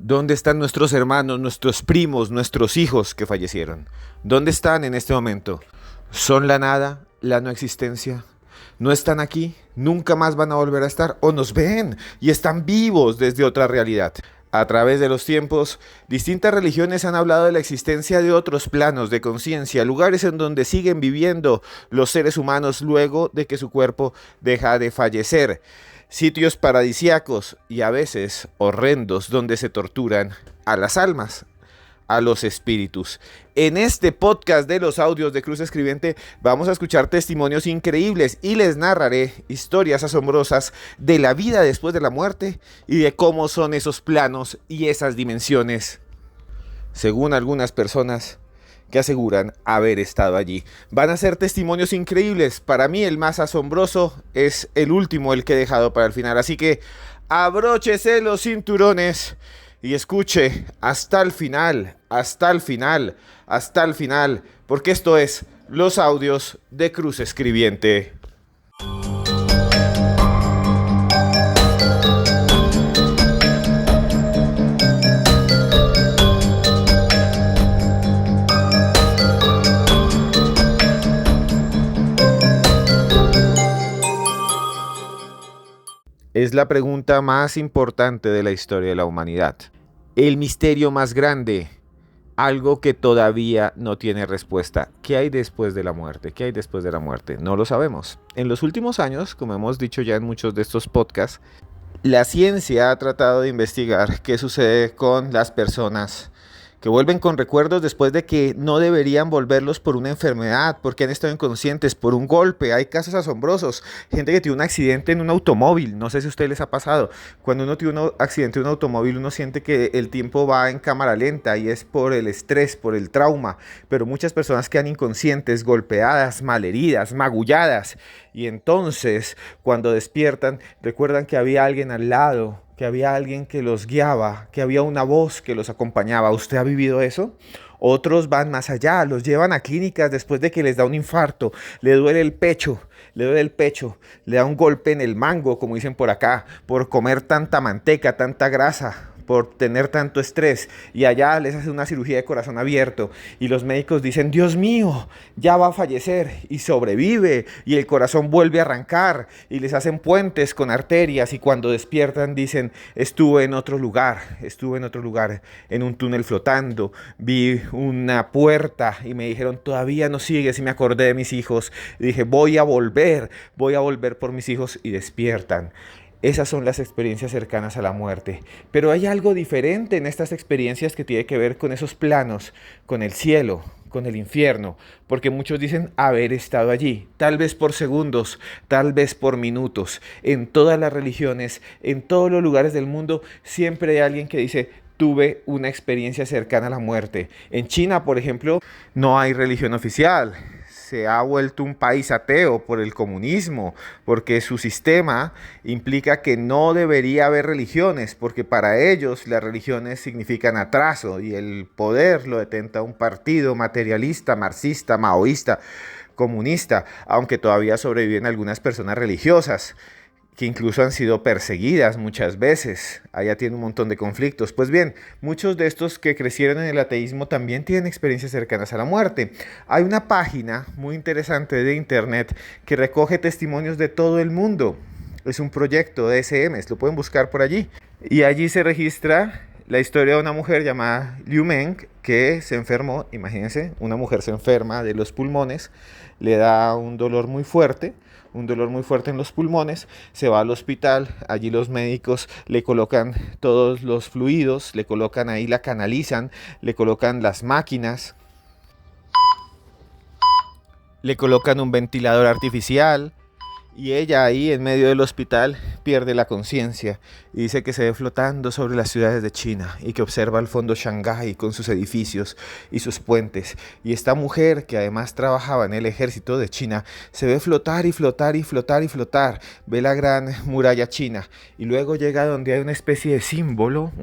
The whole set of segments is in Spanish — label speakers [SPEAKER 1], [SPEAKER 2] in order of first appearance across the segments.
[SPEAKER 1] ¿Dónde están nuestros hermanos, nuestros primos, nuestros hijos que fallecieron? ¿Dónde están en este momento? ¿Son la nada, la no existencia? ¿No están aquí? ¿Nunca más van a volver a estar? ¿O nos ven y están vivos desde otra realidad? A través de los tiempos, distintas religiones han hablado de la existencia de otros planos de conciencia, lugares en donde siguen viviendo los seres humanos luego de que su cuerpo deja de fallecer. Sitios paradisíacos y a veces horrendos donde se torturan a las almas, a los espíritus. En este podcast de los audios de Cruz Escribiente vamos a escuchar testimonios increíbles y les narraré historias asombrosas de la vida después de la muerte y de cómo son esos planos y esas dimensiones, según algunas personas que aseguran haber estado allí. Van a ser testimonios increíbles. Para mí el más asombroso es el último, el que he dejado para el final. Así que abróchese los cinturones y escuche hasta el final, hasta el final, hasta el final, porque esto es los audios de Cruz Escribiente. Es la pregunta más importante de la historia de la humanidad. El misterio más grande, algo que todavía no tiene respuesta. ¿Qué hay después de la muerte? ¿Qué hay después de la muerte? No lo sabemos. En los últimos años, como hemos dicho ya en muchos de estos podcasts, la ciencia ha tratado de investigar qué sucede con las personas que vuelven con recuerdos después de que no deberían volverlos por una enfermedad, porque han estado inconscientes, por un golpe. Hay casos asombrosos, gente que tiene un accidente en un automóvil, no sé si a ustedes les ha pasado. Cuando uno tiene un accidente en un automóvil, uno siente que el tiempo va en cámara lenta y es por el estrés, por el trauma, pero muchas personas quedan inconscientes, golpeadas, malheridas, magulladas, y entonces cuando despiertan recuerdan que había alguien al lado, que había alguien que los guiaba, que había una voz que los acompañaba. ¿Usted ha vivido eso? Otros van más allá, los llevan a clínicas después de que les da un infarto, le duele el pecho, le da un golpe en el mango, como dicen por acá, por comer tanta manteca, tanta grasa, por tener tanto estrés, y allá les hacen una cirugía de corazón abierto y los médicos dicen: Dios mío, ya va a fallecer, y sobrevive y el corazón vuelve a arrancar y les hacen puentes con arterias, y cuando despiertan dicen: estuve en otro lugar, en un túnel flotando, vi una puerta y me dijeron: todavía no sigues, y me acordé de mis hijos y dije: voy a volver por mis hijos, y despiertan. Esas son las experiencias cercanas a la muerte. Pero hay algo diferente en estas experiencias que tiene que ver con esos planos, con el cielo, con el infierno, porque muchos dicen haber estado allí, tal vez por segundos, tal vez por minutos. En todas las religiones, en todos los lugares del mundo, siempre hay alguien que dice: tuve una experiencia cercana a la muerte. En China, por ejemplo, no hay religión oficial. Se ha vuelto un país ateo por el comunismo, porque su sistema implica que no debería haber religiones, porque para ellos las religiones significan atraso y el poder lo detenta un partido materialista, marxista, maoísta, comunista, aunque todavía sobreviven algunas personas religiosas, que incluso han sido perseguidas muchas veces. Allá tiene un montón de conflictos. Pues bien, muchos de estos que crecieron en el ateísmo también tienen experiencias cercanas a la muerte. Hay una página muy interesante de internet que recoge testimonios de todo el mundo. Es un proyecto de SM, lo pueden buscar por allí. Y allí se registra la historia de una mujer llamada Liu Meng que se enfermó. Imagínense, una mujer se enferma de los pulmones, le da un dolor muy fuerte en los pulmones, se va al hospital, allí los médicos le colocan todos los fluidos, le colocan ahí, la canalizan, le colocan las máquinas, le colocan un ventilador artificial, y ella ahí en medio del hospital pierde la conciencia y dice que se ve flotando sobre las ciudades de China y que observa al fondo Shanghái con sus edificios y sus puentes. Y esta mujer, que además trabajaba en el ejército de China, se ve flotar y flotar y flotar y flotar. Ve la gran muralla china y luego llega donde hay una especie de símbolo,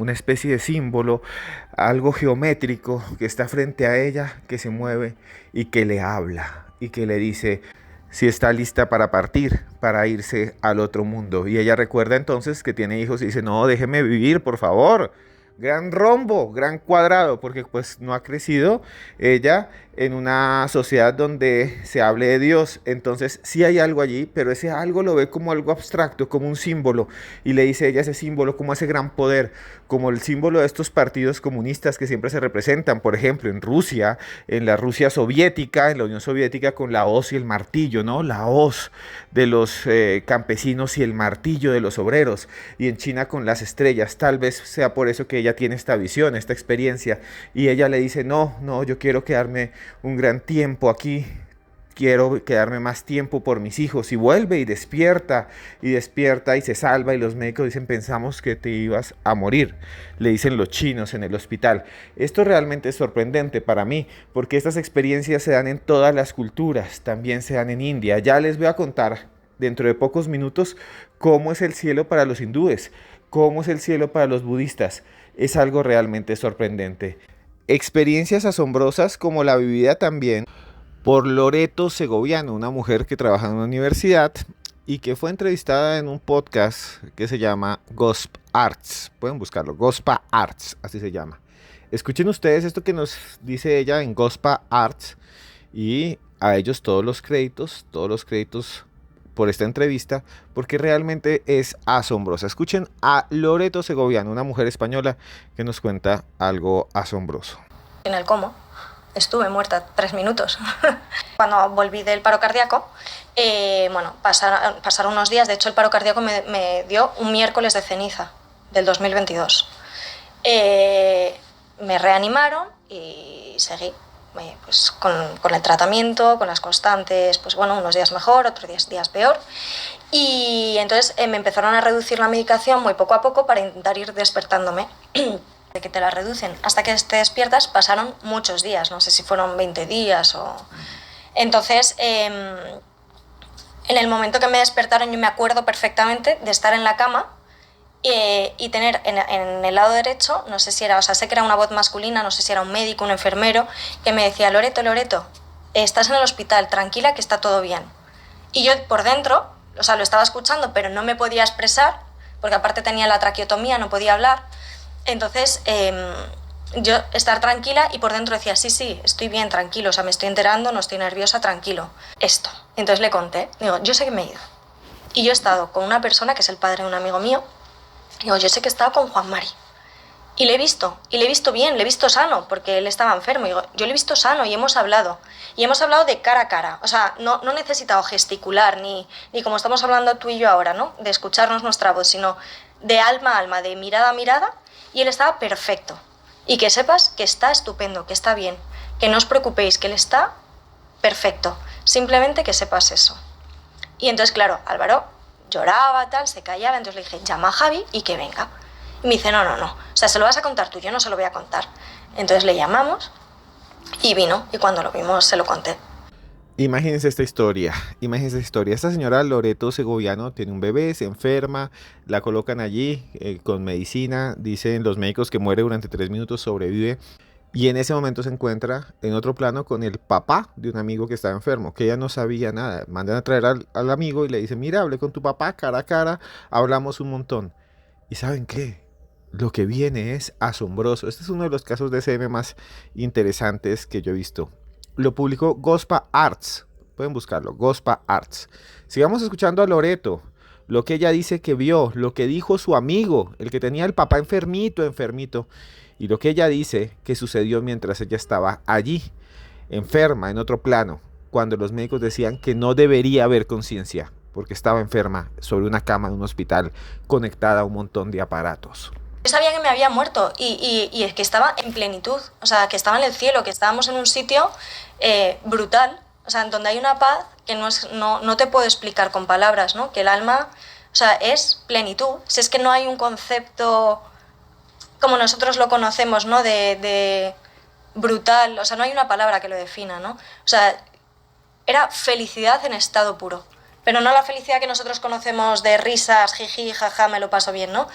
[SPEAKER 1] algo geométrico que está frente a ella, que se mueve y que le habla y que le dice si está lista para partir, para irse al otro mundo. Y ella recuerda entonces que tiene hijos y dice: no, déjeme vivir, por favor. gran rombo, gran cuadrado, porque pues no ha crecido ella en una sociedad donde se hable de Dios. Entonces sí hay algo allí, pero ese algo lo ve como algo abstracto, como un símbolo, y le dice ella ese símbolo como ese gran poder, como el símbolo de estos partidos comunistas que siempre se representan, por ejemplo, en Rusia, en la Rusia soviética, en la Unión Soviética con la hoz y el martillo, ¿no? La hoz de los campesinos y el martillo de los obreros, y en China con las estrellas. Tal vez sea por eso que ella tiene esta visión, esta experiencia, y ella le dice, no, no, yo quiero quedarme un gran tiempo aquí, quiero quedarme más tiempo por mis hijos, y vuelve y despierta y se salva, y los médicos dicen, pensamos que te ibas a morir, le dicen los chinos en el hospital. Esto realmente es sorprendente para mí, porque estas experiencias se dan en todas las culturas, también se dan en India. Ya les voy a contar dentro de pocos minutos cómo es el cielo para los hindúes, cómo es el cielo para los budistas. Es algo realmente sorprendente. Experiencias asombrosas como la vivida también por Loreto Segoviano, una mujer que trabaja en una universidad y que fue entrevistada en un podcast que se llama Gosp Arts. Pueden buscarlo, Gospa Arts, así se llama. Escuchen ustedes esto que nos dice ella en Gospa Arts, y a ellos todos los créditos por esta entrevista, porque realmente es asombrosa. Escuchen a Loreto Segoviano, una mujer española que nos cuenta algo asombroso.
[SPEAKER 2] En el coma estuve muerta 3 minutos. Cuando volví del paro cardíaco, pasaron unos días. De hecho, el paro cardíaco me dio un miércoles de ceniza del 2022. Me reanimaron y seguí pues, con el tratamiento, con las constantes, pues bueno, unos días mejor, otros días peor. Y entonces me empezaron a reducir la medicación muy poco a poco para intentar ir despertándome. De que te la reducen hasta que te despiertas pasaron muchos días, no sé si fueron 20 días o... Entonces, en el momento que me despertaron yo me acuerdo perfectamente de estar en la cama y tener en el lado derecho, no sé si era, o sea, sé que era una voz masculina, no sé si era un médico, un enfermero, que me decía, Loreto, estás en el hospital, tranquila que está todo bien. Y yo por dentro, o sea, lo estaba escuchando, pero no me podía expresar, porque aparte tenía la traqueotomía, no podía hablar. Entonces, yo estar tranquila y por dentro decía, sí, estoy bien, tranquilo, o sea, me estoy enterando, no estoy nerviosa, tranquilo. Esto. Entonces le conté, digo, yo sé que me he ido. Y yo he estado con una persona que es el padre de un amigo mío, digo, yo sé que he estado con Juan Mari. Y le he visto bien, le he visto sano, porque él estaba enfermo. Digo, yo le he visto sano y hemos hablado de cara a cara. O sea, no he necesitado gesticular, ni como estamos hablando tú y yo ahora, ¿no? De escucharnos nuestra voz, sino de alma a alma, de mirada a mirada. Y él estaba perfecto. Y que sepas que está estupendo, que está bien. Que no os preocupéis, que él está perfecto. Simplemente que sepas eso. Y entonces, claro, Álvaro lloraba, tal, se callaba. Entonces le dije, llama a Javi y que venga. Y me dice, no. O sea, se lo vas a contar tú, yo no se lo voy a contar. Entonces le llamamos y vino. Y cuando lo vimos, se lo conté.
[SPEAKER 1] Imagínense esta historia. Esta señora Loreto Segoviano tiene un bebé, se enferma, la colocan allí con medicina, dicen los médicos que muere durante 3 minutos, sobrevive, y en ese momento se encuentra en otro plano con el papá de un amigo que estaba enfermo, que ella no sabía nada. Mandan a traer al amigo y le dicen, mira, hablé con tu papá cara a cara, hablamos un montón. ¿Y saben qué? Lo que viene es asombroso. Este es uno de los casos de SM más interesantes que yo he visto. Lo publicó Gospa Arts. Pueden buscarlo, Gospa Arts. Sigamos escuchando a Loreto. Lo que ella dice que vio, lo que dijo su amigo, el que tenía el papá enfermito. Y lo que ella dice que sucedió mientras ella estaba allí, enferma, en otro plano, cuando los médicos decían que no debería haber conciencia, porque estaba enferma sobre una cama de un hospital conectada a un montón de aparatos.
[SPEAKER 2] Yo sabía que me había muerto y es que estaba en plenitud, o sea, que estaba en el cielo, que estábamos en un sitio brutal, o sea, en donde hay una paz que no te puedo explicar con palabras, ¿no? Que el alma, o sea, es plenitud. Si es que no hay un concepto como nosotros lo conocemos, ¿no? De brutal, o sea, no hay una palabra que lo defina, ¿no? O sea, era felicidad en estado puro, pero no la felicidad que nosotros conocemos de risas, jiji, jaja, me lo paso bien, ¿no?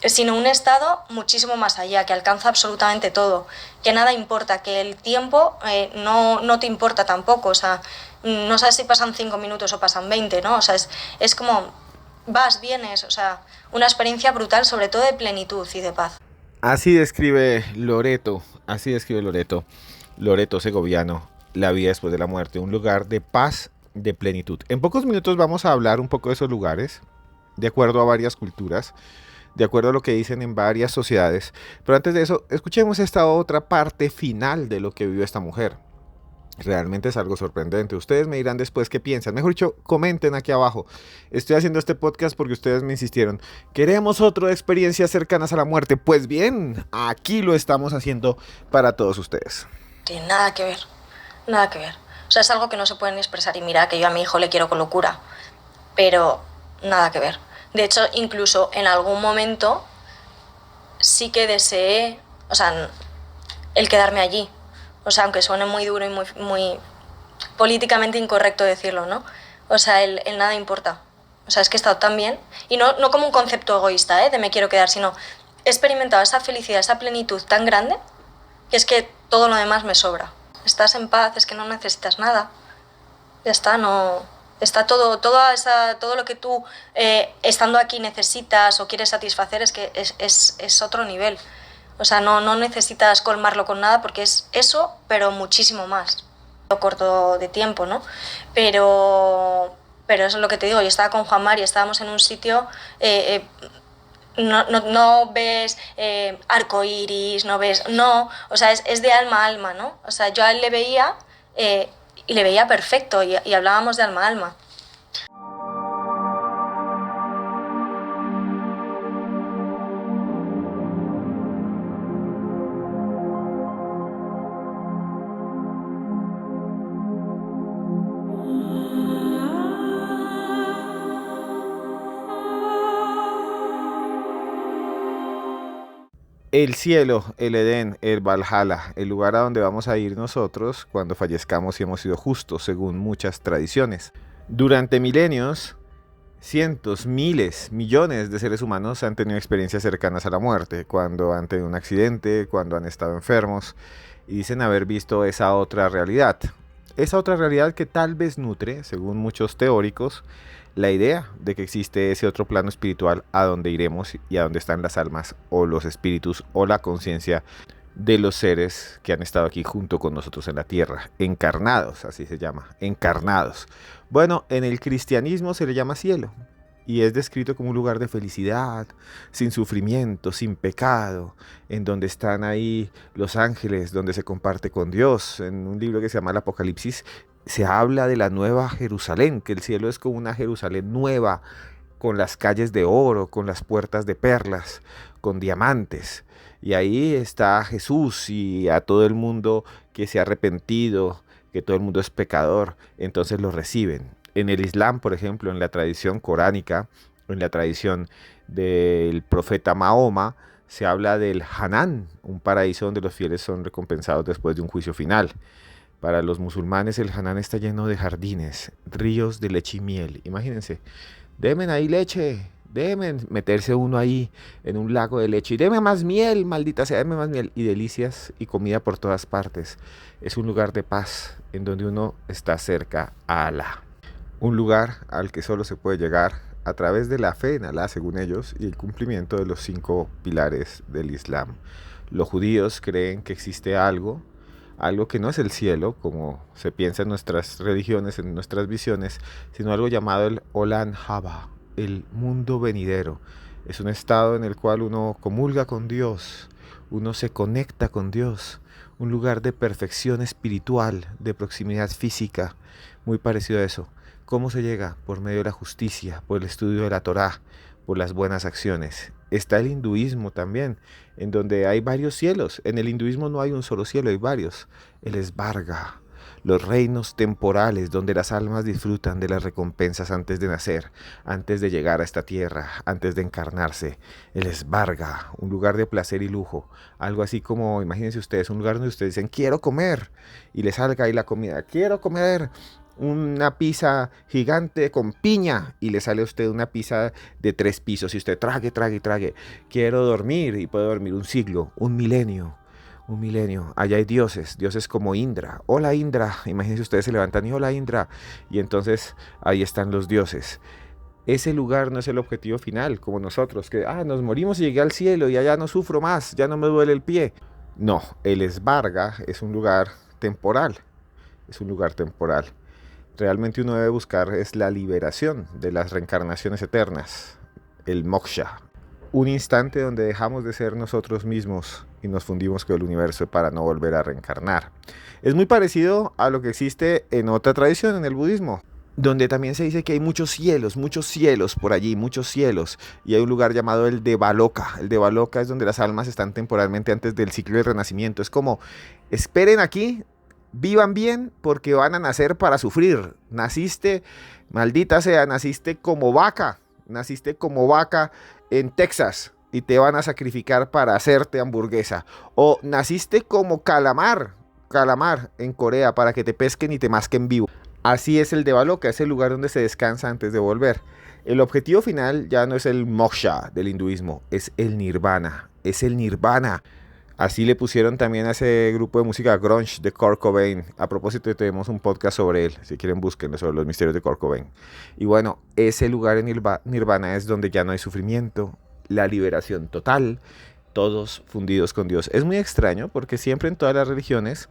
[SPEAKER 2] Sino un estado muchísimo más allá, que alcanza absolutamente todo, que nada importa, que el tiempo no te importa tampoco, o sea, no sabes si pasan 5 minutos o pasan 20, ¿no? O sea, es como vas, vienes, o sea, una experiencia brutal, sobre todo de plenitud y de paz.
[SPEAKER 1] Así describe Loreto, Loreto segoviano, la vida después de la muerte, un lugar de paz, de plenitud. En pocos minutos vamos a hablar un poco de esos lugares, de acuerdo a varias culturas, de acuerdo a lo que dicen en varias sociedades. Pero antes de eso, escuchemos esta otra parte final de lo que vivió esta mujer. Realmente es algo sorprendente. Ustedes me dirán después qué piensan. Mejor dicho, comenten aquí abajo. Estoy haciendo este podcast porque ustedes me insistieron. Queremos otro de experiencias cercanas a la muerte. Pues bien, aquí lo estamos haciendo para todos ustedes.
[SPEAKER 2] Tiene nada que ver, nada que ver. O sea, es algo que no se puede ni expresar. Y mira que yo a mi hijo le quiero con locura, pero nada que ver. De hecho, incluso en algún momento sí que deseé, o sea, el quedarme allí. O sea, aunque suene muy duro y muy políticamente incorrecto decirlo, ¿no? O sea, el nada importa. O sea, es que he estado tan bien. Y no como un concepto egoísta, de me quiero quedar, sino he experimentado esa felicidad, esa plenitud tan grande, que es que todo lo demás me sobra. Estás en paz, es que no necesitas nada. Ya está, no... Está todo lo que tú estando aquí necesitas o quieres satisfacer, es que es otro nivel. O sea, no necesitas colmarlo con nada porque es eso, pero muchísimo más. Corto de tiempo, ¿no? Pero eso es lo que te digo, yo estaba con Juan Mari, estábamos en un sitio, no ves arcoiris, no ves... No, o sea, es de alma a alma, ¿no? O sea, yo a él le veía y le veía perfecto y hablábamos de alma a alma.
[SPEAKER 1] El cielo, el Edén, el Valhalla, el lugar a donde vamos a ir nosotros cuando fallezcamos y hemos sido justos, según muchas tradiciones. Durante milenios, cientos, miles, millones de seres humanos han tenido experiencias cercanas a la muerte, cuando han tenido un accidente, cuando han estado enfermos, y dicen haber visto esa otra realidad. Esa otra realidad que tal vez nutre, según muchos teóricos, la idea de que existe ese otro plano espiritual a donde iremos y a donde están las almas o los espíritus o la conciencia de los seres que han estado aquí junto con nosotros en la tierra, encarnados, así se llama, encarnados. Bueno, en el cristianismo se le llama cielo y es descrito como un lugar de felicidad, sin sufrimiento, sin pecado, en donde están ahí los ángeles, donde se comparte con Dios. En un libro que se llama el Apocalipsis se habla de la nueva Jerusalén, que el cielo es como una Jerusalén nueva, con las calles de oro, con las puertas de perlas, con diamantes. Y ahí está Jesús y a todo el mundo que se ha arrepentido, que todo el mundo es pecador, entonces lo reciben. En el Islam, por ejemplo, en la tradición coránica, en la tradición del profeta Mahoma, se habla del Hanán, un paraíso donde los fieles son recompensados después de un juicio final. Para los musulmanes el Hanán está lleno de jardines, ríos de leche y miel. Imagínense, denme ahí leche, denme meterse uno ahí en un lago de leche y deme más miel, maldita sea, deme más miel y delicias y comida por todas partes. Es un lugar de paz en donde uno está cerca a Alá. Un lugar al que solo se puede llegar a través de la fe en Alá, según ellos, y el cumplimiento de los 5 pilares del Islam. Los judíos creen que existe algo que no es el cielo, como se piensa en nuestras religiones, en nuestras visiones, sino algo llamado el Olam Haba, el mundo venidero. Es un estado en el cual uno comulga con Dios, uno se conecta con Dios, un lugar de perfección espiritual, de proximidad física, muy parecido a eso. ¿Cómo se llega? Por medio de la justicia, por el estudio de la Torá, por las buenas acciones. Está el hinduismo también, en donde hay varios cielos. En el hinduismo no hay un solo cielo, hay varios. El Svarga, los reinos temporales donde las almas disfrutan de las recompensas antes de nacer, antes de llegar a esta tierra, antes de encarnarse. El Svarga, un lugar de placer y lujo. Algo así como, imagínense ustedes, un lugar donde ustedes dicen, quiero comer, y les salga ahí la comida, quiero comer una pizza gigante con piña y le sale a usted una pizza de 3 pisos y usted trague, trague y trague. Quiero dormir y puede dormir un siglo, un milenio. Un milenio. Allá hay dioses, dioses como Indra. Hola Indra. Imagínense ustedes se levantan y hola Indra. Y entonces ahí están los dioses. Ese lugar no es el objetivo final, como nosotros, que nos morimos y llegué al cielo y allá no sufro más, ya no me duele el pie. No, el Svarga es un lugar temporal, es un lugar temporal. Realmente uno debe buscar es la liberación de las reencarnaciones eternas, el moksha. Un instante donde dejamos de ser nosotros mismos y nos fundimos con el universo para no volver a reencarnar. Es muy parecido a lo que existe en otra tradición, en el budismo, donde también se dice que hay muchos cielos por allí, muchos cielos, y hay un lugar llamado el Devaloka. El Devaloka es donde las almas están temporalmente antes del ciclo de renacimiento. Es como, esperen aquí, vivan bien, porque van a nacer para sufrir. Naciste, maldita sea, naciste como vaca en Texas, y te van a sacrificar para hacerte hamburguesa. O naciste como calamar en Corea, para que te pesquen y te masquen vivo. Así es el Devaloka, es el lugar donde se descansa antes de volver. El objetivo final ya no es el moksha del hinduismo, es el nirvana. Es el nirvana. Así le pusieron también a ese grupo de música grunge de Kurt Cobain. A propósito, tenemos un podcast sobre él. Si quieren, búsquenlo, sobre los misterios de Kurt Cobain. Y bueno, ese lugar en nirvana es donde ya no hay sufrimiento, la liberación total, todos fundidos con Dios. Es muy extraño porque siempre en todas las religiones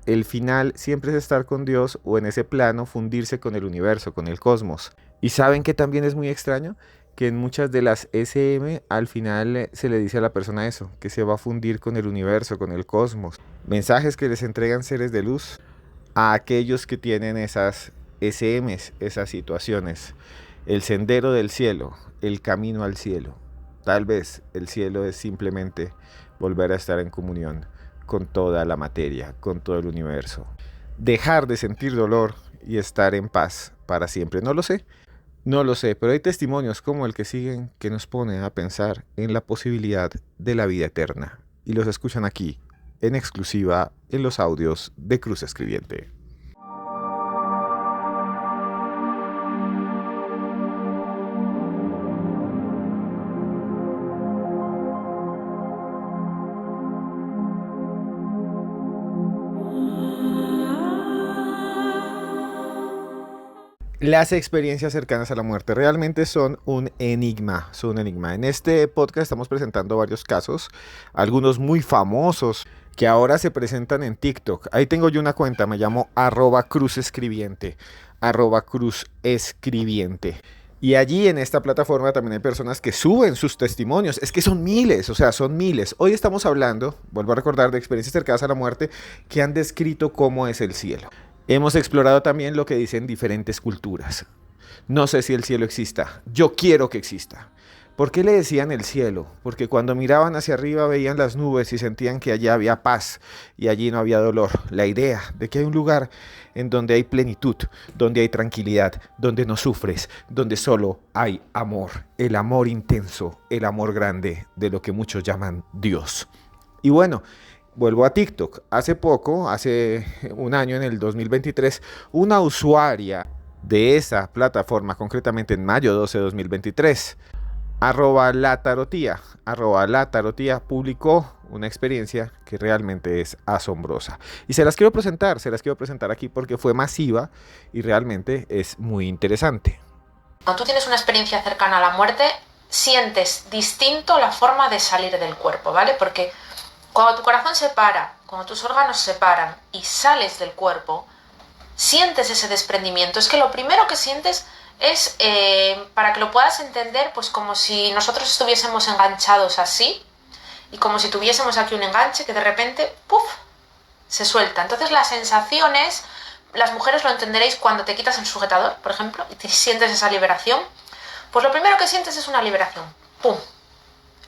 [SPEAKER 1] el final siempre es estar con Dios, o en ese plano fundirse con el universo, con el cosmos. ¿Y saben que también es muy extraño? Que en muchas de las SM al final se le dice a la persona eso, que se va a fundir con el universo, con el cosmos. Mensajes que les entregan seres de luz a aquellos que tienen esas SMs, esas situaciones. El sendero del cielo, el camino al cielo. Tal vez el cielo es simplemente volver a estar en comunión con toda la materia, con todo el universo. Dejar de sentir dolor y estar en paz para siempre. No lo sé, pero hay testimonios como el que siguen que nos ponen a pensar en la posibilidad de la vida eterna. Y los escuchan aquí, en exclusiva, en los audios de Cruz Escribiente. Las experiencias cercanas a la muerte realmente son un enigma, En este podcast estamos presentando varios casos, algunos muy famosos que ahora se presentan en TikTok. Ahí tengo yo una cuenta, me llamo @cruzescribiente, @cruzescribiente. Y allí en esta plataforma también hay personas que suben sus testimonios. Es que son miles, son miles. Hoy estamos hablando, vuelvo a recordar, de experiencias cercanas a la muerte que han descrito cómo es el cielo. Hemos explorado también lo que dicen diferentes culturas. No sé si el cielo exista. Yo quiero que exista. ¿Por qué le decían el cielo? Porque cuando miraban hacia arriba veían las nubes y sentían que allá había paz y allí no había dolor. La idea de que hay un lugar en donde hay plenitud, donde hay tranquilidad, donde no sufres, donde solo hay amor. El amor intenso, el amor grande, de lo que muchos llaman Dios. Y bueno, vuelvo a TikTok. Hace un año, en el 2023, una usuaria de esa plataforma, concretamente en mayo 12 de 2023, @latarotía, publicó una experiencia que realmente es asombrosa. Y se las quiero presentar aquí porque fue masiva y realmente es muy interesante.
[SPEAKER 3] Cuando tú tienes una experiencia cercana a la muerte, sientes distinto la forma de salir del cuerpo, ¿vale? Porque cuando tu corazón se para, cuando tus órganos se paran y sales del cuerpo, sientes ese desprendimiento. Es que lo primero que sientes es, para que lo puedas entender, pues como si nosotros estuviésemos enganchados así y como si tuviésemos aquí un enganche que de repente, ¡puf!, se suelta. Entonces la sensación es, las mujeres lo entenderéis cuando te quitas el sujetador, por ejemplo, y te sientes esa liberación, pues lo primero que sientes es una liberación. ¡Pum!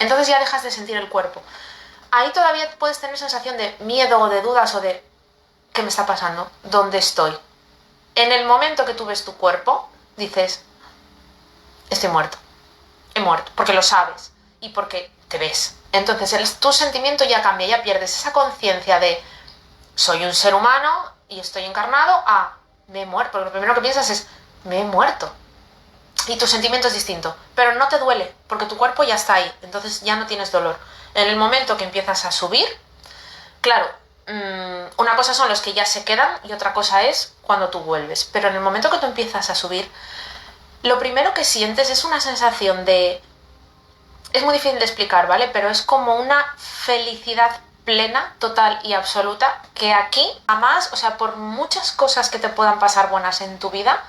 [SPEAKER 3] Entonces ya dejas de sentir el cuerpo. Ahí todavía puedes tener sensación de miedo o de dudas o de ¿qué me está pasando? ¿Dónde estoy? En el momento que tú ves tu cuerpo, dices, estoy muerto. He muerto, porque lo sabes y porque te ves. Entonces tu sentimiento ya cambia, ya pierdes esa conciencia de soy un ser humano y estoy encarnado a me he muerto. Porque lo primero que piensas es me he muerto. Y tu sentimiento es distinto, pero no te duele porque tu cuerpo ya está ahí, entonces ya no tienes dolor. En el momento que empiezas a subir, claro, una cosa son los que ya se quedan y otra cosa es cuando tú vuelves. Pero en el momento que tú empiezas a subir, lo primero que sientes es una sensación de... Es muy difícil de explicar, ¿vale? Pero es como una felicidad plena, total y absoluta, que aquí, además, o sea, por muchas cosas que te puedan pasar buenas en tu vida,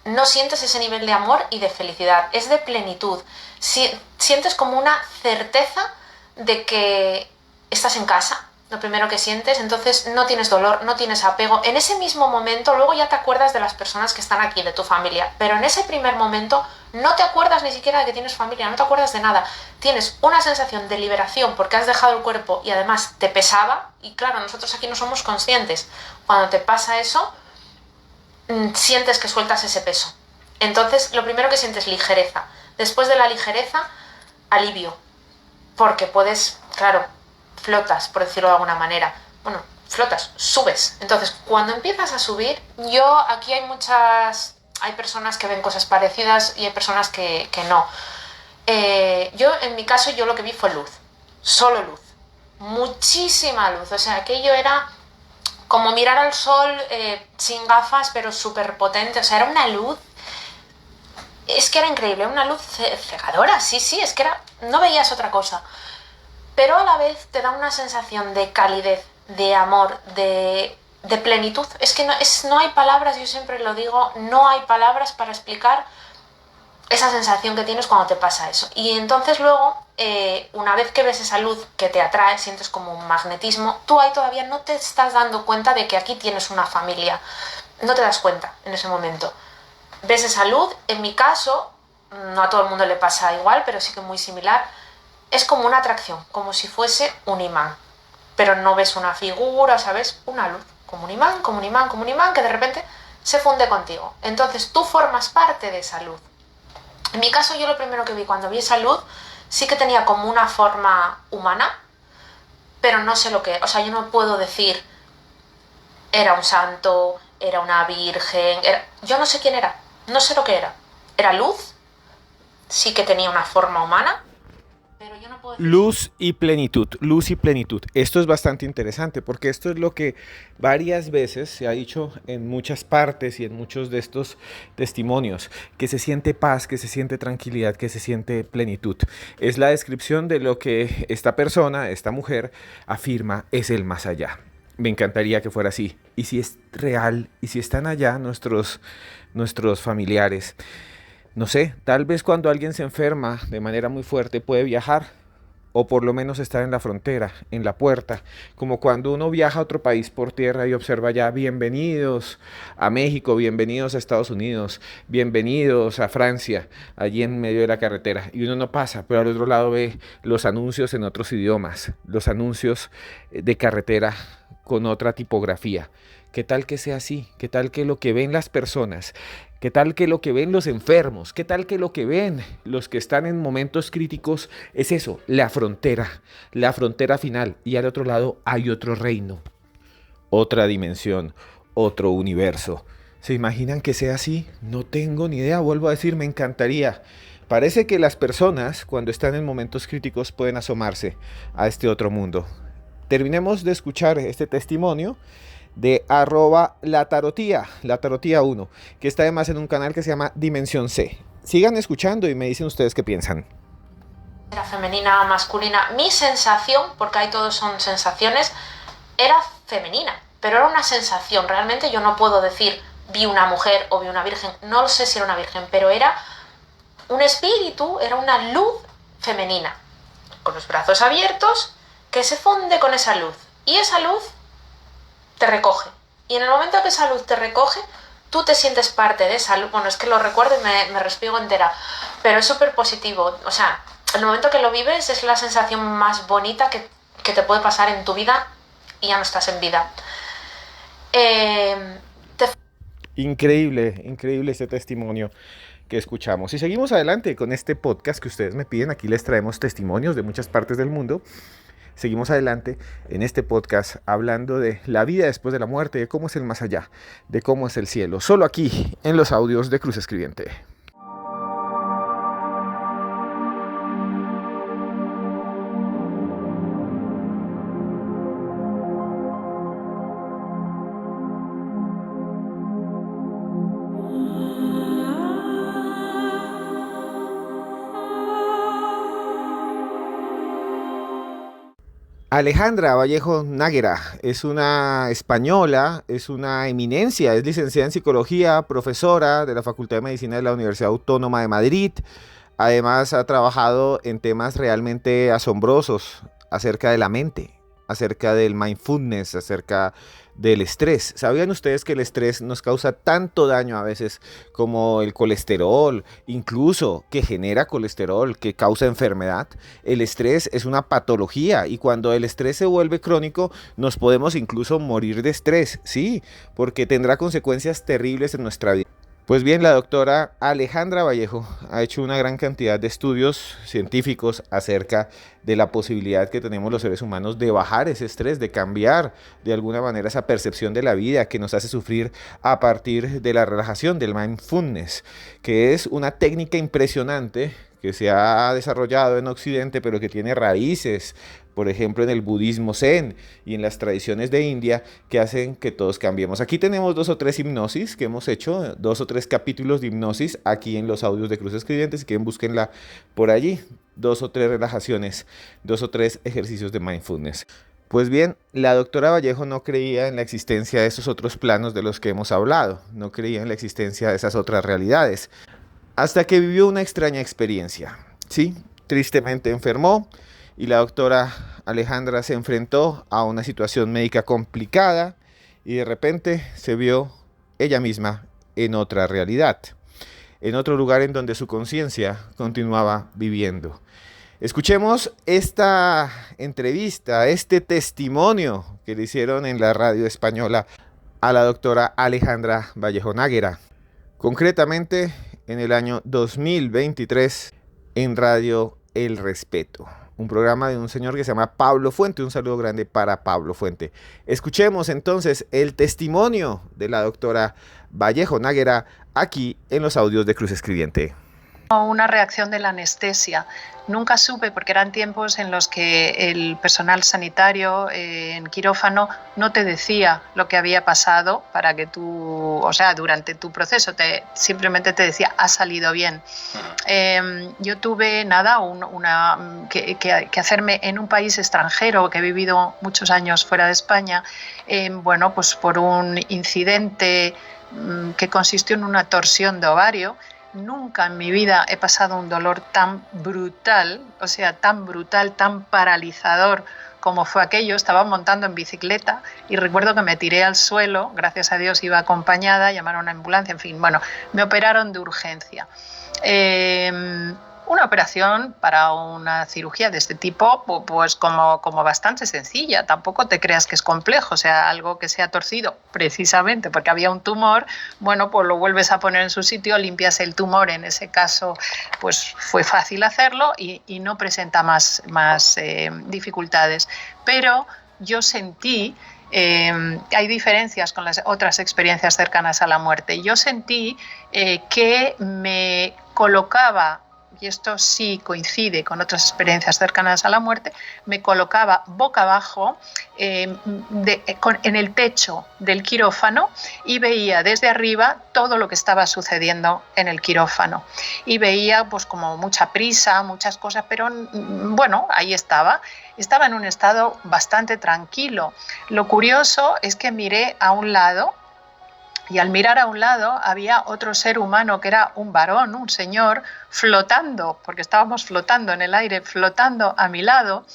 [SPEAKER 3] no sientes ese nivel de amor y de felicidad, es de plenitud. Sientes como una certeza de que estás en casa, lo primero que sientes, entonces no tienes dolor, no tienes apego. En ese mismo momento, luego ya te acuerdas de las personas que están aquí, de tu familia, pero en ese primer momento no te acuerdas ni siquiera de que tienes familia, no te acuerdas de nada. Tienes una sensación de liberación porque has dejado el cuerpo y además te pesaba, y claro, nosotros aquí no somos conscientes. Cuando te pasa eso, sientes que sueltas ese peso. Entonces, lo primero que sientes es ligereza. Después de la ligereza, alivio. Porque puedes, claro, flotas, por decirlo de alguna manera. Bueno, flotas, subes. Entonces, cuando empiezas a subir, aquí hay personas que ven cosas parecidas y hay personas que no. En mi caso, yo lo que vi fue luz. Solo luz. Muchísima luz. O sea, aquello era como mirar al sol sin gafas, pero súper potente. O sea, era una luz. Es que era increíble, una luz cegadora, sí, es que no veías otra cosa. Pero a la vez te da una sensación de calidez, de amor, de plenitud. Es que no hay palabras, yo siempre lo digo, no hay palabras para explicar esa sensación que tienes cuando te pasa eso. Y entonces luego, una vez que ves esa luz que te atrae, sientes como un magnetismo, tú ahí todavía no te estás dando cuenta de que aquí tienes una familia. No te das cuenta en ese momento. Ves esa luz, en mi caso, no a todo el mundo le pasa igual, pero sí que muy similar, es como una atracción, como si fuese un imán. Pero no ves una figura, ¿sabes? Una luz, como un imán, como un imán, como un imán, que de repente se funde contigo. Entonces tú formas parte de esa luz. En mi caso, yo lo primero que vi cuando vi esa luz, sí que tenía como una forma humana, pero no sé lo que... O sea, yo no puedo decir, era un santo, era una virgen... Yo no sé quién era, no sé lo que era. Era luz, sí que tenía una forma humana, pero yo no puedo decir...
[SPEAKER 1] Luz y plenitud, luz y plenitud. Esto es bastante interesante porque esto es lo que varias veces se ha dicho en muchas partes y en muchos de estos testimonios, que se siente paz, que se siente tranquilidad, que se siente plenitud. Es la descripción de lo que esta persona, esta mujer, afirma es el más allá. Me encantaría que fuera así. Y si es real, y si están allá nuestros familiares, no sé, tal vez cuando alguien se enferma de manera muy fuerte puede viajar o por lo menos estar en la frontera, en la puerta, como cuando uno viaja a otro país por tierra y observa ya bienvenidos a México, bienvenidos a Estados Unidos, bienvenidos a Francia, allí en medio de la carretera, y uno no pasa, pero al otro lado ve los anuncios en otros idiomas, los anuncios de carretera con otra tipografía. ¿Qué tal que sea así? ¿Qué tal que lo que ven las personas? ¿Qué tal que lo que ven los enfermos? ¿Qué tal que lo que ven los que están en momentos críticos es eso, la frontera final? Y al otro lado hay otro reino, otra dimensión, otro universo. ¿Se imaginan que sea así? No tengo ni idea, vuelvo a decir, me encantaría. Parece que las personas, cuando están en momentos críticos, pueden asomarse a este otro mundo. Terminemos de escuchar este testimonio de @latarotía1, que está además en un canal que se llama Dimensión C. Sigan escuchando y me dicen ustedes qué piensan.
[SPEAKER 3] Era femenina, masculina. Mi sensación, porque ahí todos son sensaciones, era femenina, pero era una sensación. Realmente yo no puedo decir vi una mujer o vi una virgen, no lo sé si era una virgen, pero era un espíritu, era una luz femenina, con los brazos abiertos, que se funde con esa luz. Y esa luz te recoge. Y en el momento que esa luz te recoge, tú te sientes parte de esa luz. Bueno, es que lo recuerdo y me respiego entera. Pero es súper positivo. O sea, el momento que lo vives es la sensación más bonita que te puede pasar en tu vida y ya no estás en vida.
[SPEAKER 1] Increíble, increíble este testimonio que escuchamos. Y seguimos adelante con este podcast que ustedes me piden. Aquí les traemos testimonios de muchas partes del mundo. Seguimos adelante en este podcast hablando de la vida después de la muerte, de cómo es el más allá, de cómo es el cielo. Solo aquí en los audios de Cruz Escribiente. Alejandra Vallejo Náguera es una española, es una eminencia, es licenciada en psicología, profesora de la Facultad de Medicina de la Universidad Autónoma de Madrid. Además ha trabajado en temas realmente asombrosos acerca de la mente, acerca del mindfulness, acerca del estrés. ¿Sabían ustedes que el estrés nos causa tanto daño a veces como el colesterol, incluso que genera colesterol, que causa enfermedad? El estrés es una patología y cuando el estrés se vuelve crónico nos podemos incluso morir de estrés, sí, porque tendrá consecuencias terribles en nuestra vida. Pues bien, la doctora Alejandra Vallejo ha hecho una gran cantidad de estudios científicos acerca de la posibilidad que tenemos los seres humanos de bajar ese estrés, de cambiar de alguna manera esa percepción de la vida que nos hace sufrir a partir de la relajación, del mindfulness, que es una técnica impresionante que se ha desarrollado en Occidente, pero que tiene raíces, por ejemplo, en el budismo zen y en las tradiciones de India, que hacen que todos cambiemos. Aquí tenemos 2 o 3 hipnosis que hemos hecho, 2 o 3 capítulos de hipnosis aquí en los audios de Cruz Escribiente. Si quieren, búsquenla por allí. 2 o 3 relajaciones, 2 o 3 ejercicios de mindfulness. Pues bien, la doctora Vallejo no creía en la existencia de esos otros planos de los que hemos hablado, no creía en la existencia de esas otras realidades, hasta que vivió una extraña experiencia. Sí, tristemente enfermó y la doctora Alejandra se enfrentó a una situación médica complicada y de repente se vio ella misma en otra realidad, en otro lugar en donde su conciencia continuaba viviendo. Escuchemos esta entrevista, este testimonio que le hicieron en la radio española a la doctora Alejandra Vallejo Náguera, concretamente en el año 2023 en Radio El Respeto, un programa de un señor que se llama Pablo Fuente. Un saludo grande para Pablo Fuente. Escuchemos entonces el testimonio de la doctora Vallejo Náguera aquí en los audios de Cruz Escribiente.
[SPEAKER 4] Una reacción de la anestesia. Nunca supe, porque eran tiempos en los que el personal sanitario en quirófano no te decía lo que había pasado para que tú, o sea, durante tu proceso, simplemente te decía, ha salido bien. Yo tuve que hacerme en un país extranjero, que he vivido muchos años fuera de España, bueno, pues por un incidente que consistió en una torsión de ovario. Nunca en mi vida he pasado un dolor tan brutal, o sea, tan brutal, tan paralizador como fue aquello. Estaba montando en bicicleta y recuerdo que me tiré al suelo, gracias a Dios iba acompañada, llamaron a una ambulancia, en fin, bueno, me operaron de urgencia. Una operación para una cirugía de este tipo, pues como bastante sencilla, tampoco te creas que es complejo, o sea, algo que se ha torcido precisamente porque había un tumor, bueno, pues lo vuelves a poner en su sitio, limpias el tumor, en ese caso pues fue fácil hacerlo y no presenta más dificultades, pero yo sentí, hay diferencias con las otras experiencias cercanas a la muerte, yo sentí que me colocaba, y esto sí coincide con otras experiencias cercanas a la muerte, me colocaba boca abajo en el techo del quirófano y veía desde arriba todo lo que estaba sucediendo en el quirófano. Y veía pues como mucha prisa, muchas cosas, pero bueno, ahí estaba en un estado bastante tranquilo. Lo curioso es que miré a un lado, y al mirar a un lado había otro ser humano que era un varón, un señor, flotando, porque estábamos flotando en el aire, flotando a mi lado,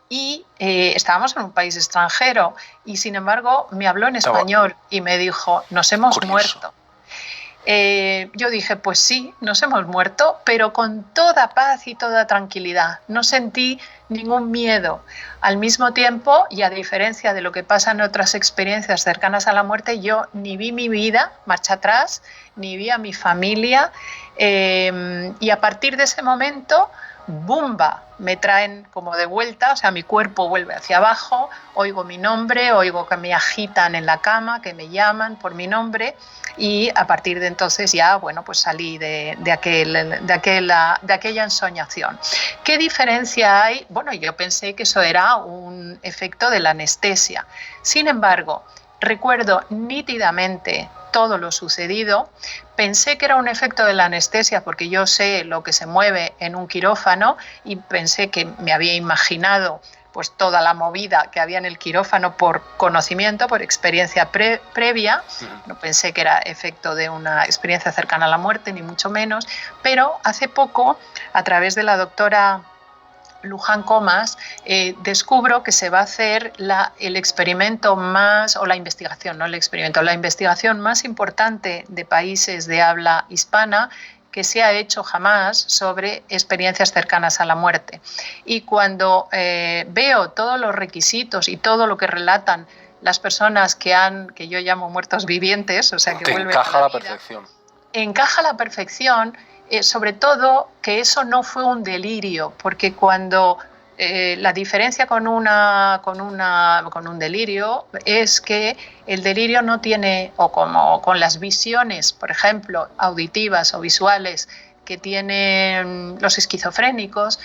[SPEAKER 4] y estábamos en un país extranjero, y sin embargo me habló en español y me dijo, nos hemos muerto. Yo dije, pues sí, nos hemos muerto, pero con toda paz y toda tranquilidad. No sentí ningún miedo. Al mismo tiempo, y a diferencia de lo que pasa en otras experiencias cercanas a la muerte, yo ni vi mi vida marcha atrás, ni vi a mi familia, y a partir de ese momento, ¡bumba!, me traen como de vuelta, o sea, mi cuerpo vuelve hacia abajo, oigo mi nombre, oigo que me agitan en la cama, que me llaman por mi nombre, y a partir de entonces ya, bueno, pues salí de aquella ensoñación. ¿Qué diferencia hay? Bueno, yo pensé que eso era un efecto de la anestesia. Sin embargo, recuerdo nítidamente todo lo sucedido. Pensé que era un efecto de la anestesia porque yo sé lo que se mueve en un quirófano y pensé que me había imaginado pues toda la movida que había en el quirófano por conocimiento, por experiencia previa. No pensé que era efecto de una experiencia cercana a la muerte, ni mucho menos, pero hace poco, a través de la doctora Luján Comas, descubro que se va a hacer el experimento más, o la investigación, no el experimento, la investigación más importante de países de habla hispana que se ha hecho jamás sobre experiencias cercanas a la muerte. Y cuando veo todos los requisitos y todo lo que relatan las personas que yo llamo muertos vivientes, o sea, que vuelven a la vida, encaja a la perfección, sobre todo que eso no fue un delirio, porque cuando la diferencia con un delirio es que el delirio no tiene, o como con las visiones, por ejemplo, auditivas o visuales que tienen los esquizofrénicos,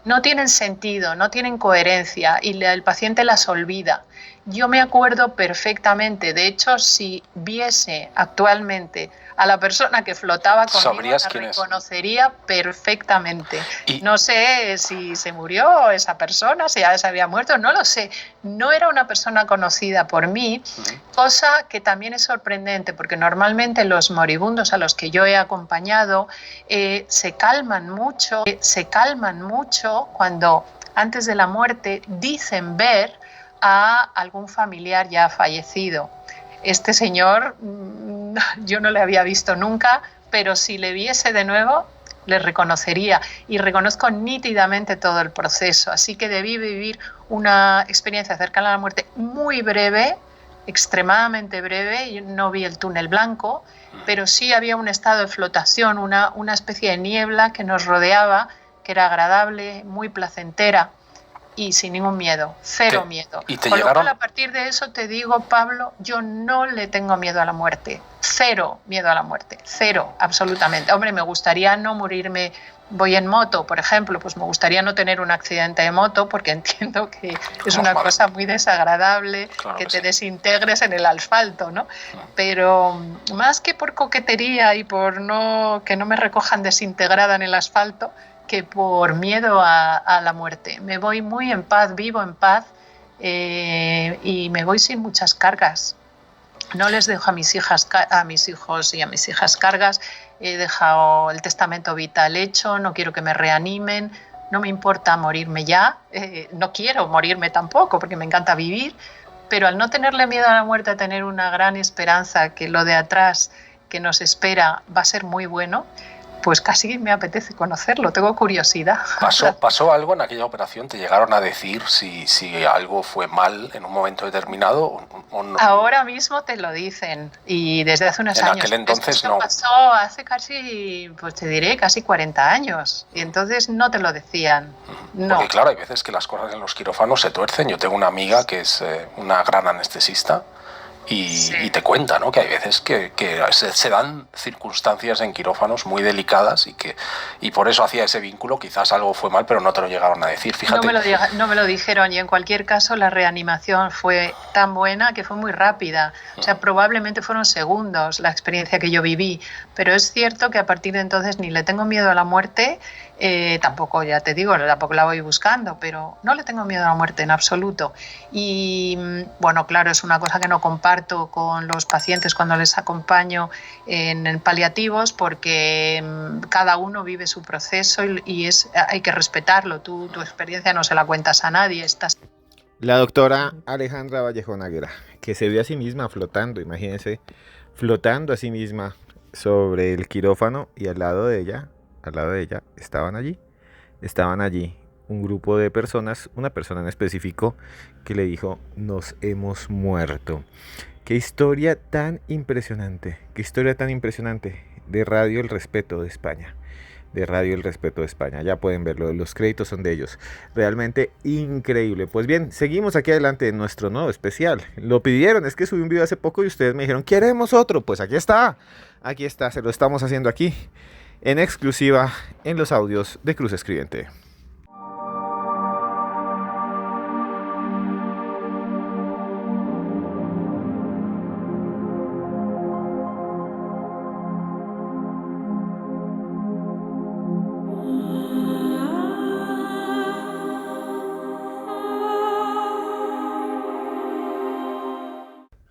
[SPEAKER 4] no tienen sentido, no tienen coherencia y el paciente las olvida. Yo me acuerdo perfectamente, de hecho, si viese actualmente a la persona que flotaba conmigo, la reconocería perfectamente. No sé si se murió esa persona, si ya se había muerto, no lo sé. No era una persona conocida por mí, cosa que también es sorprendente, porque normalmente los moribundos a los que yo he acompañado se calman mucho cuando antes de la muerte dicen ver a algún familiar ya fallecido. Este señor yo no le había visto nunca, pero si le viese de nuevo le reconocería y reconozco nítidamente todo el proceso. Así que debí vivir una experiencia cercana a la muerte muy breve, extremadamente breve. Yo no vi el túnel blanco, pero sí había un estado de flotación, una especie de niebla que nos rodeaba, que era agradable, muy placentera. Y sin ningún miedo, cero miedo. Con lo cual, a partir de eso te digo, Pablo, yo no le tengo miedo a la muerte. Cero miedo a la muerte, cero, absolutamente. Hombre, me gustaría no morirme. Voy en moto, por ejemplo, pues me gustaría no tener un accidente de moto porque entiendo que es una cosa muy desagradable, claro que te desintegres en el asfalto, ¿no? Pero más que por coquetería y por que no me recojan desintegrada en el asfalto, que por miedo a la muerte. Me voy muy en paz, vivo en paz y me voy sin muchas cargas. No les dejo a mis hijos y a mis hijas cargas. He dejado el testamento vital hecho, no quiero que me reanimen, no me importa morirme ya, no quiero morirme tampoco porque me encanta vivir, pero al no tenerle miedo a la muerte, a tener una gran esperanza que lo de atrás que nos espera va a ser muy bueno, pues casi me apetece conocerlo, tengo curiosidad.
[SPEAKER 5] ¿Pasó algo en aquella operación? ¿Te llegaron a decir si algo fue mal en un momento determinado o no?
[SPEAKER 4] Ahora mismo te lo dicen y desde hace unos años.
[SPEAKER 5] En aquel entonces
[SPEAKER 4] esto
[SPEAKER 5] no.
[SPEAKER 4] Pasó hace casi, pues te diré, casi 40 años y entonces no te lo decían. No.
[SPEAKER 5] Porque claro, hay veces que las cosas en los quirófanos se tuercen. Yo tengo una amiga que es una gran anestesista. Y te cuenta, ¿no?, que hay veces que se dan circunstancias en quirófanos muy delicadas y por eso hacía ese vínculo. Quizás algo fue mal, pero no te lo llegaron a decir. Fíjate.
[SPEAKER 4] No me lo dijeron y en cualquier caso la reanimación fue tan buena que fue muy rápida. O sea, probablemente fueron segundos la experiencia que yo viví, pero es cierto que a partir de entonces ni le tengo miedo a la muerte, tampoco, ya te digo, tampoco la voy buscando, pero no le tengo miedo a la muerte en absoluto. Y bueno, claro, es una cosa que no comparto con los pacientes cuando les acompaño en paliativos porque cada uno vive su proceso y hay que respetarlo. Tu experiencia no se la cuentas a nadie.
[SPEAKER 1] La doctora Alejandra Vallejón Aguera, que se vio a sí misma flotando, imagínense, flotando a sí misma sobre el quirófano y al lado de ella estaban allí un grupo de personas, una persona en específico que le dijo: nos hemos muerto. Qué historia tan impresionante, de Radio El Respeto de España. Ya pueden verlo, los créditos son de ellos. Realmente increíble. Pues bien, seguimos aquí adelante en nuestro nuevo especial. Lo pidieron, es que subí un video hace poco y ustedes me dijeron: queremos otro. Pues aquí está, se lo estamos haciendo aquí, en exclusiva, en los audios de Cruz Escribiente.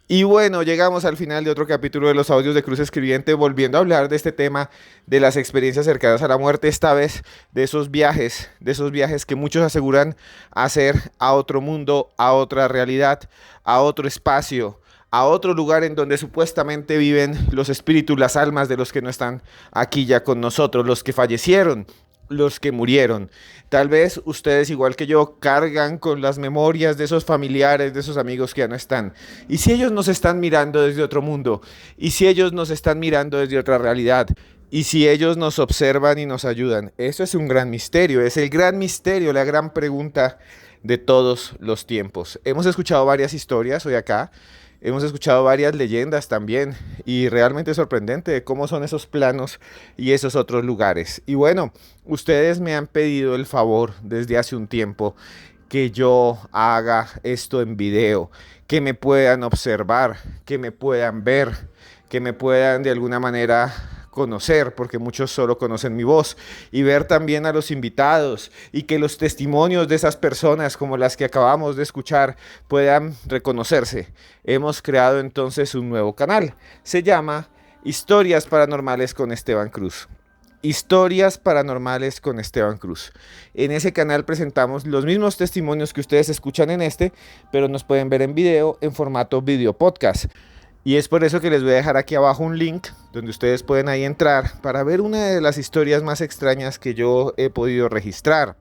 [SPEAKER 1] Y bueno, llegamos al final de otro capítulo de los audios de Cruz Escribiente, volviendo a hablar de este tema de las experiencias cercanas a la muerte, esta vez de esos viajes que muchos aseguran hacer a otro mundo, a otra realidad, a otro espacio, a otro lugar en donde supuestamente viven los espíritus, las almas de los que no están aquí ya con nosotros, los que fallecieron, los que murieron. Tal vez ustedes, igual que yo, cargan con las memorias de esos familiares, de esos amigos que ya no están. ¿Y si ellos nos están mirando desde otro mundo? ¿Y si ellos nos están mirando desde otra realidad? ¿Y si ellos nos observan y nos ayudan? Eso es un gran misterio, es el gran misterio, la gran pregunta de todos los tiempos. Hemos escuchado varias historias hoy acá. Hemos escuchado varias leyendas también y realmente es sorprendente cómo son esos planos y esos otros lugares. Y bueno, ustedes me han pedido el favor desde hace un tiempo que yo haga esto en video, que me puedan observar, que me puedan ver, que me puedan de alguna manera conocer, porque muchos solo conocen mi voz, y ver también a los invitados y que los testimonios de esas personas como las que acabamos de escuchar puedan reconocerse. Hemos creado entonces un nuevo canal, se llama Historias Paranormales con Esteban Cruz. Historias Paranormales con Esteban Cruz. En ese canal presentamos los mismos testimonios que ustedes escuchan en este, pero nos pueden ver en video en formato video podcast. Y es por eso que les voy a dejar aquí abajo un link donde ustedes pueden ahí entrar para ver una de las historias más extrañas que yo he podido registrar.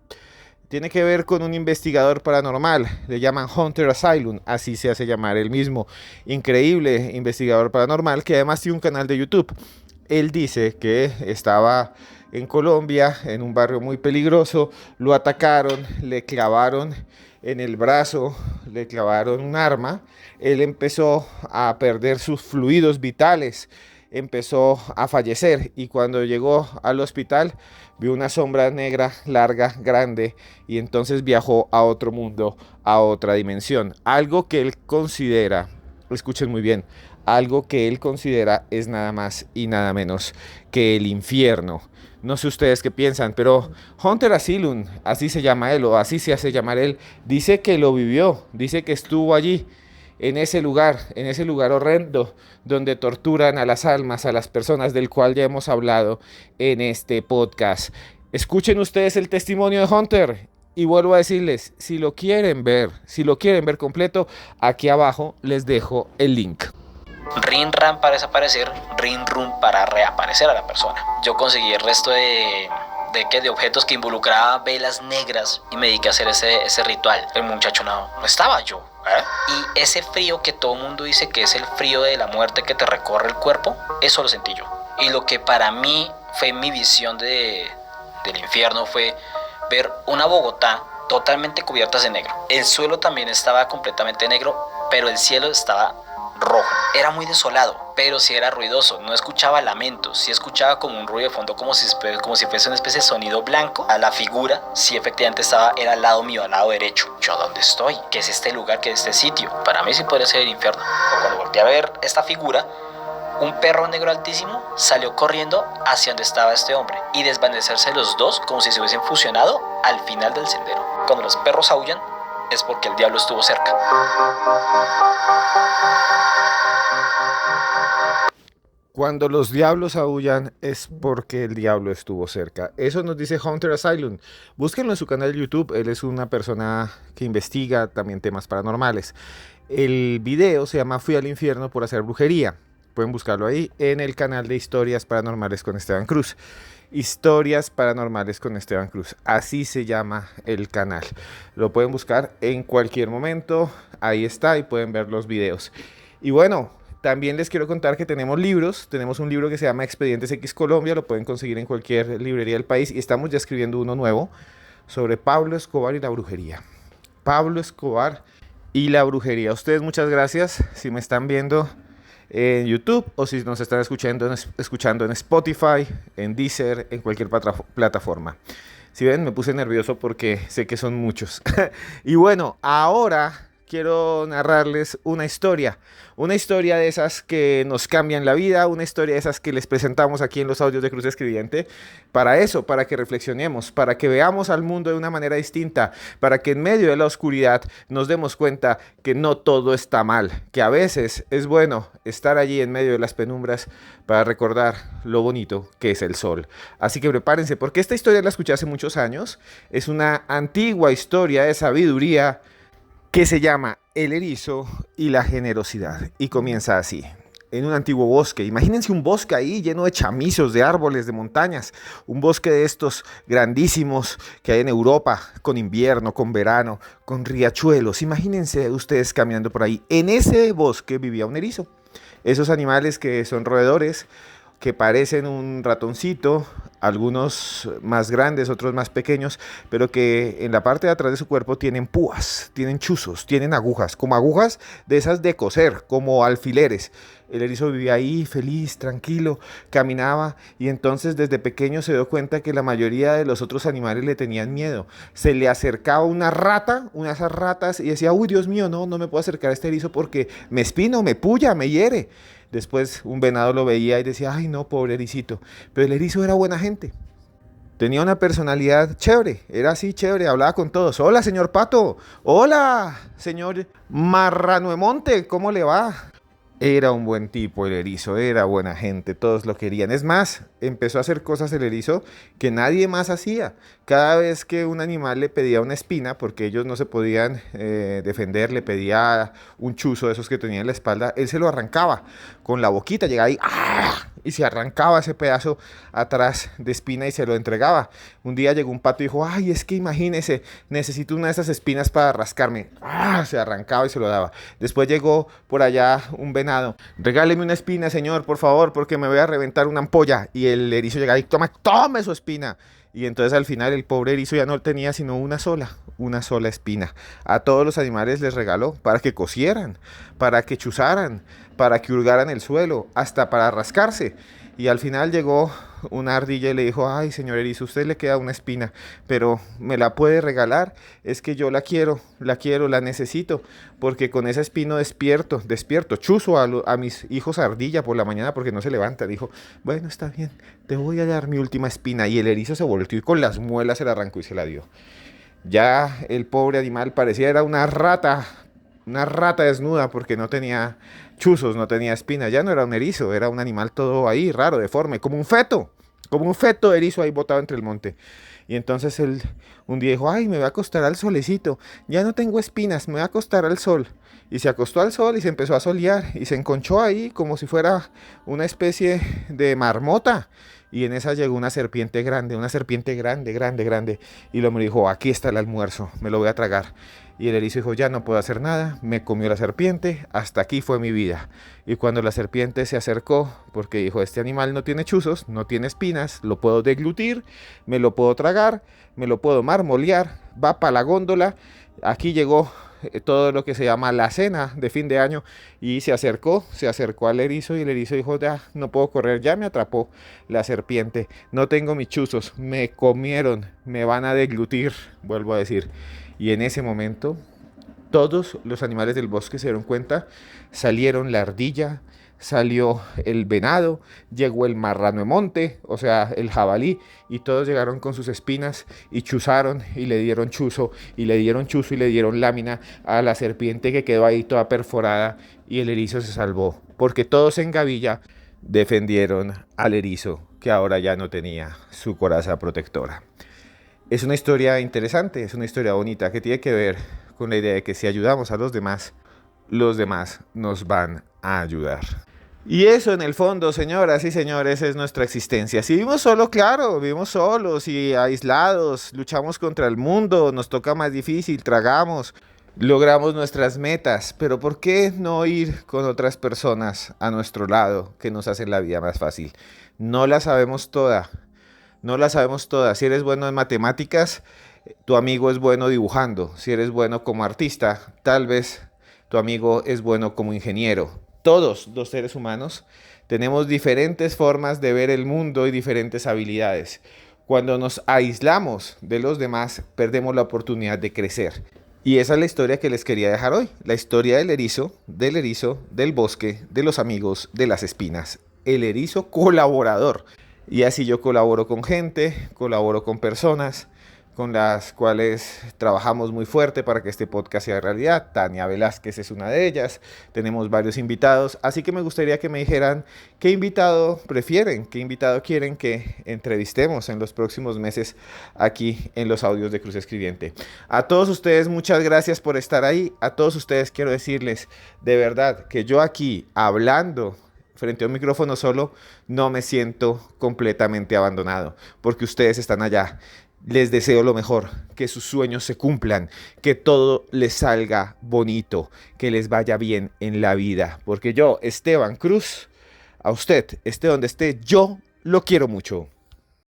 [SPEAKER 1] Tiene que ver con un investigador paranormal, le llaman Hunter Asylum, así se hace llamar él mismo. Increíble investigador paranormal que además tiene un canal de YouTube. Él dice que estaba en Colombia, en un barrio muy peligroso, lo atacaron, le clavaron en el brazo, le clavaron un arma, él empezó a perder sus fluidos vitales, empezó a fallecer y cuando llegó al hospital vio una sombra negra, larga, grande y entonces viajó a otro mundo, a otra dimensión. Algo que él considera, escuchen muy bien, algo que él considera es nada más y nada menos que el infierno. No sé ustedes qué piensan, pero Hunter Asylum, así se llama él o así se hace llamar él, dice que lo vivió, dice que estuvo allí, en ese lugar horrendo donde torturan a las almas, a las personas del cual ya hemos hablado en este podcast. Escuchen ustedes el testimonio de Hunter y vuelvo a decirles, si lo quieren ver completo, aquí abajo les dejo el link.
[SPEAKER 6] Rin Ran para desaparecer, Rin Run para reaparecer a la persona. Yo conseguí el resto de objetos que involucraban velas negras y me dediqué a hacer ese ritual. El muchacho no estaba yo. Y ese frío que todo el mundo dice que es el frío de la muerte que te recorre el cuerpo, eso lo sentí yo. Y lo que para mí fue mi visión del infierno fue ver una Bogotá totalmente cubierta de negro. El suelo también estaba completamente negro, pero el cielo estaba rojo. Era muy desolado, pero sí era ruidoso. No escuchaba lamentos, sí escuchaba como un ruido de fondo, como si fuese una especie de sonido blanco. A la figura, sí efectivamente era al lado mío, al lado derecho. ¿Yo dónde estoy? ¿Qué es este lugar? ¿Qué es este sitio? Para mí sí podría ser el infierno. Pero cuando volteé a ver esta figura, un perro negro altísimo salió corriendo hacia donde estaba este hombre y desvanecerse los dos como si se hubiesen fusionado al final del sendero. Cuando los perros aullan es porque el diablo estuvo cerca.
[SPEAKER 1] Cuando los diablos aullan es porque el diablo estuvo cerca. Eso nos dice Hunter Asylum. Búsquenlo en su canal de YouTube. Él es una persona que investiga también temas paranormales. El video se llama Fui al infierno por hacer brujería. Pueden buscarlo ahí en el canal de Historias Paranormales con Esteban Cruz. Historias Paranormales con Esteban Cruz. Así se llama el canal. Lo pueden buscar en cualquier momento. Ahí está y pueden ver los videos. Y bueno, también les quiero contar que tenemos libros. Tenemos un libro que se llama Expedientes X Colombia. Lo pueden conseguir en cualquier librería del país. Y estamos ya escribiendo uno nuevo sobre Pablo Escobar y la brujería. Pablo Escobar y la brujería. Ustedes muchas gracias si me están viendo en YouTube o si nos están escuchando en Spotify, en Deezer, en cualquier plataforma. Si ven, me puse nervioso porque sé que son muchos. Y bueno, ahora quiero narrarles una historia de esas que nos cambian la vida, una historia de esas que les presentamos aquí en los audios de Cruz Escribiente, para eso, para que reflexionemos, para que veamos al mundo de una manera distinta, para que en medio de la oscuridad nos demos cuenta que no todo está mal, que a veces es bueno estar allí en medio de las penumbras para recordar lo bonito que es el sol. Así que prepárense, porque esta historia la escuché hace muchos años, es una antigua historia de sabiduría que se llama El erizo y la generosidad, y comienza así. En un antiguo bosque, imagínense un bosque ahí lleno de chamizos, de árboles, de montañas, un bosque de estos grandísimos que hay en Europa, con invierno, con verano, con riachuelos. Imagínense ustedes caminando por ahí. En ese bosque vivía un erizo, esos animales que son roedores, que parecen un ratoncito, algunos más grandes, otros más pequeños, pero que en la parte de atrás de su cuerpo tienen púas, tienen chuzos, tienen agujas, como agujas de esas de coser, como alfileres. El erizo vivía ahí feliz, tranquilo, caminaba, y entonces desde pequeño se dio cuenta que la mayoría de los otros animales le tenían miedo. Se le acercaba una rata, una de esas ratas, y decía: uy, Dios mío, no me puedo acercar a este erizo porque me espino, me puya, me hiere. Después un venado lo veía y decía: ay no, pobre ericito. Pero el erizo era buena gente. Tenía una personalidad chévere, era así chévere, hablaba con todos. Hola, señor Pato. Hola, señor Marrano de Monte, ¿cómo le va? Era un buen tipo el erizo, era buena gente, todos lo querían. Es más, empezó a hacer cosas el erizo que nadie más hacía. Cada vez que un animal le pedía una espina, porque ellos no se podían defender, le pedía un chuzo de esos que tenía en la espalda, él se lo arrancaba con la boquita, llegaba ahí, ¡ah!, y se arrancaba ese pedazo atrás de espina y se lo entregaba. Un día llegó un pato y dijo: ay, es que imagínese, necesito una de esas espinas para rascarme. ¡Ah!, se arrancaba y se lo daba. Después llegó por allá un venado: regáleme una espina, señor, por favor, porque me voy a reventar una ampolla. Y el erizo llegaba y: tome su espina. Y entonces al final el pobre erizo ya no tenía sino una sola espina. A todos los animales les regaló para que cosieran, para que chuzaran, para que hurgaran el suelo, hasta para rascarse. Y al final llegó una ardilla y le dijo: ay, señor erizo, usted le queda una espina, pero ¿me la puede regalar? Es que yo la quiero, la necesito, porque con esa espina despierto, chuzo a mis hijos ardilla por la mañana porque no se levanta. Dijo: bueno, está bien, te voy a dar mi última espina. Y el erizo se volteó y con las muelas se la arrancó y se la dio. Ya el pobre animal parecía era una rata desnuda porque no tenía chuzos, no tenía espinas. Ya no era un erizo, era un animal todo ahí, raro, deforme, como un feto de erizo ahí botado entre el monte. Y entonces él un día dijo: ay, me voy a acostar al solecito, ya no tengo espinas, me voy a acostar al sol. Y se acostó al sol y se empezó a solear y se enconchó ahí como si fuera una especie de marmota. Y en esa llegó una serpiente grande, grande. Y el hombre dijo: aquí está el almuerzo, me lo voy a tragar. Y el erizo dijo: ya no puedo hacer nada, me comió la serpiente, hasta aquí fue mi vida. Y cuando la serpiente se acercó, porque dijo: este animal no tiene chuzos, no tiene espinas, lo puedo deglutir, me lo puedo tragar, me lo puedo marmolear, va para la góndola. Aquí llegó todo lo que se llama la cena de fin de año, y se acercó al erizo, y el erizo dijo: ya no puedo correr, ya me atrapó la serpiente, no tengo mis chuzos, me comieron, me van a deglutir, vuelvo a decir. Y en ese momento todos los animales del bosque se dieron cuenta, salieron la ardilla, salió el venado, llegó el marrano de monte, o sea, el jabalí, y todos llegaron con sus espinas y chuzaron y le dieron chuzo, y le dieron chuzo y le dieron lámina a la serpiente que quedó ahí toda perforada, y el erizo se salvó, porque todos en gavilla defendieron al erizo, que ahora ya no tenía su coraza protectora. Es una historia interesante, es una historia bonita que tiene que ver con la idea de que si ayudamos a los demás nos van a ayudar. Y eso en el fondo, señoras y señores, es nuestra existencia. Si vivimos solo, claro, vivimos solos y aislados, luchamos contra el mundo, nos toca más difícil, tragamos, logramos nuestras metas, pero ¿por qué no ir con otras personas a nuestro lado que nos hacen la vida más fácil? No la sabemos toda. Si eres bueno en matemáticas, tu amigo es bueno dibujando. Si eres bueno como artista, tal vez tu amigo es bueno como ingeniero. Todos los seres humanos tenemos diferentes formas de ver el mundo y diferentes habilidades. Cuando nos aislamos de los demás, perdemos la oportunidad de crecer. Y esa es la historia que les quería dejar hoy. La historia del erizo, del bosque, de los amigos, de las espinas. El erizo colaborador. Y así yo colaboro con gente, colaboro con personas con las cuales trabajamos muy fuerte para que este podcast sea realidad. Tania Velázquez es una de ellas. Tenemos varios invitados. Así que me gustaría que me dijeran qué invitado prefieren, qué invitado quieren que entrevistemos en los próximos meses aquí en los audios de Cruz Escribiente. A todos ustedes, muchas gracias por estar ahí. A todos ustedes quiero decirles de verdad que yo aquí hablando frente a un micrófono solo, no me siento completamente abandonado, porque ustedes están allá. Les deseo lo mejor, que sus sueños se cumplan, que todo les salga bonito, que les vaya bien en la vida, porque yo, Esteban Cruz, a usted, esté donde esté, yo lo quiero mucho.